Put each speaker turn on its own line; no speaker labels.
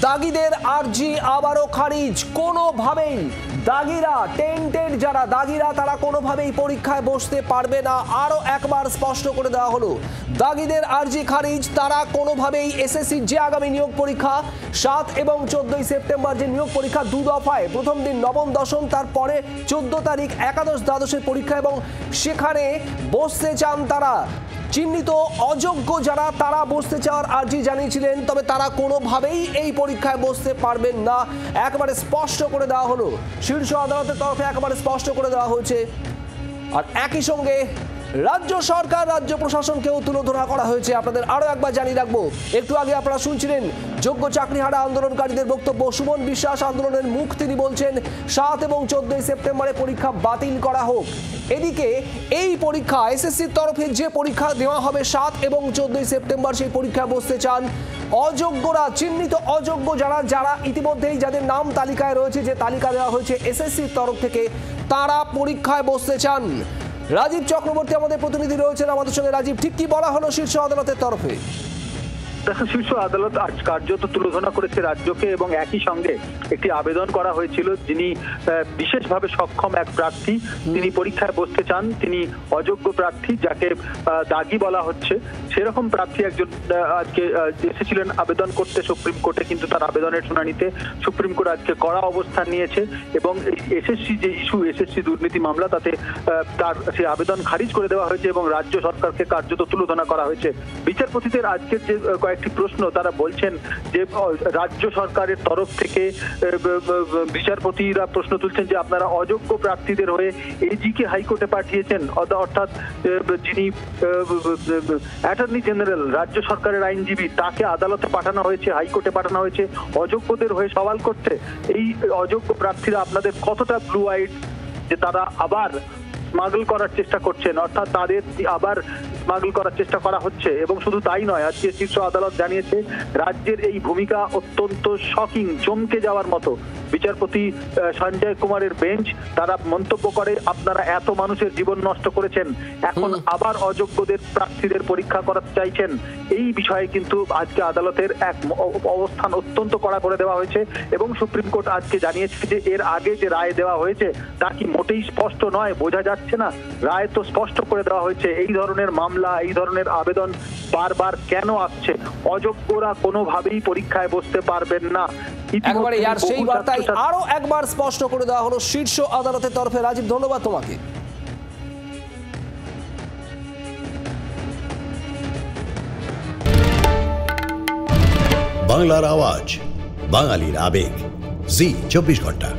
দাগিদের আর্জি আবারও খারিজ। কোনোভাবেই দাগিরা যারা দাগিরা তারা কোনোভাবেই পরীক্ষায় বসতে পারবে না, আরও একবার স্পষ্ট করে দেওয়া হলো। দাগিদের আর্জি খারিজ, তারা কোনোভাবেই এসএসসির যে আগামী নিয়োগ পরীক্ষা 7 এবং 14 সেপ্টেম্বর যে নিয়োগ পরীক্ষা দু দফায়, প্রথম দিন নবম দশম, তারপরে 14 তারিখ একাদশ দ্বাদশের পরীক্ষা, এবং সেখানে বসতে চান তারা। চিহ্নিত অযোগ্য যারা তারা বসতে চাওয়ার আর্জি জানিয়েছিলেন, তবে তারা কোনোভাবেই এই পরীক্ষায় বসতে পারবেন না, একেবারে স্পষ্ট করে দেওয়া হলো। শীর্ষ আদালতের তরফে একেবারে স্পষ্ট করে দেওয়া হয়েছে। আর একই সঙ্গে রাজ্য সরকার, রাজ্য প্রশাসনকেও তুলোধনা করা হয়েছে। আপনাদের আরও একবার জানিয়ে রাখবো, একটু আগে আপনারা শুনছিলেন যোগ্য চাকরিহারা আন্দোলনকারীদের বক্তব্য। সুমন বিশ্বাস আন্দোলনের মুখ, তিনি বলছেন 7 এবং 14 সেপ্টেম্বরে পরীক্ষা বাতিল করা হোক। এদিকে এই পরীক্ষা এসএসসির তরফে যে পরীক্ষা দেওয়া হবে 7 এবং 14 সেপ্টেম্বর, সেই পরীক্ষায় বসতে চান অযোগ্যরা, চিহ্নিত অযোগ্য যারা ইতিমধ্যেই যাদের নাম তালিকায় রয়েছে, যে তালিকা দেওয়া হয়েছে এসএসসির তরফ থেকে, তারা পরীক্ষায় বসতে চান। রাজীব চক্রবর্তী আমাদের প্রতিনিধি রয়েছেন আমাদের সঙ্গে। রাজীব, ঠিক কি বলা হলো শীর্ষ আদালতের তরফে?
দেখো, শীর্ষ আদালত আজ কার্যত তুলোধনা করেছে রাজ্যকে, এবং একই সঙ্গে একটি আবেদন করা হয়েছিল। যিনি বিশেষভাবে সক্ষম এক প্রার্থী, তিনি পরীক্ষায় বসতে চান, তিনি অযোগ্য প্রার্থী, যাকে দাগি বলা হচ্ছে, সেরকম প্রার্থী একজন আজকে এসেছিলেন আবেদন করতে সুপ্রিম কোর্টে, কিন্তু তার আবেদনের শুনানিতে সুপ্রিম কোর্ট আজকে কড়া অবস্থান নিয়েছে, এবং এসএসসি যে ইস্যু, এসএসসি দুর্নীতি মামলা, তাতে তার সেই আবেদন খারিজ করে দেওয়া হয়েছে এবং রাজ্য সরকারকে কার্যত তুলোধনা করা হয়েছে। বিচারপতিদের আজকের যে একটি প্রশ্ন, তারা বলছেন যে রাজ্য সরকারের তরফ থেকে বিচারপতিরা প্রশ্ন তুলছেন যে আপনারা অযোগ্য প্রার্থীদের হয়ে এজিকে হাইকোর্টে পাঠিয়েছেন, অর্থাৎ যিনি অ্যাটর্নি জেনারেল, রাজ্য সরকারের আইনজীবী, তাকে আদালতে পাঠানো হয়েছে, হাইকোর্টে পাঠানো হয়েছে অযোগ্যদের হয়ে সওয়াল করতে। এই অযোগ্য প্রার্থীরা আপনাদের কতটা ব্লু আইড যে তারা আবার স্মাগল করার চেষ্টা করছেন, অর্থাৎ তাদের আবার স্মাগল করার চেষ্টা করা হচ্ছে। এবং শুধু তাই নয়, আজকে শীর্ষ আদালত জানিয়েছে রাজ্যের এই ভূমিকা অত্যন্ত শকিং, চমকে যাওয়ার মতো। বিচারপতি সঞ্জয় কুমারের বেঞ্চ তারা মন্তব্য করে, আপনারা এত মানুষের জীবন নষ্ট করেছেন, এখন আবার অযোগ্যদের প্রার্থীদের পরীক্ষা করাতে চাইছেন। এই বিষয়ে কিন্তু আজকে আদালতের এক অবস্থান অত্যন্ত কড়া করে দেওয়া হয়েছে, এবং সুপ্রিম কোর্ট আজকে জানিয়েছে যে এর আগে যে রায় দেওয়া হয়েছে তা কি মোটেই স্পষ্ট নয়, বোঝা যাচ্ছে না। রায় তো স্পষ্ট করে দেওয়া হয়েছে। এই ধরনের মামলা, এই ধরনের আবেদন বারবার কেন আসছে? অযোগ্যরা কোনোভাবেই পরীক্ষায় বসতে পারবেন না।
একবারে আর সেই বার্তাই আরো একবার স্পষ্ট করে দেওয়া হলো শীর্ষ আদালতের তরফে। রাজীব, ধন্যবাদ তোমাকে।
বাংলার আওয়াজ, বাঙালির আবেগ, জি 24 ঘন্টা।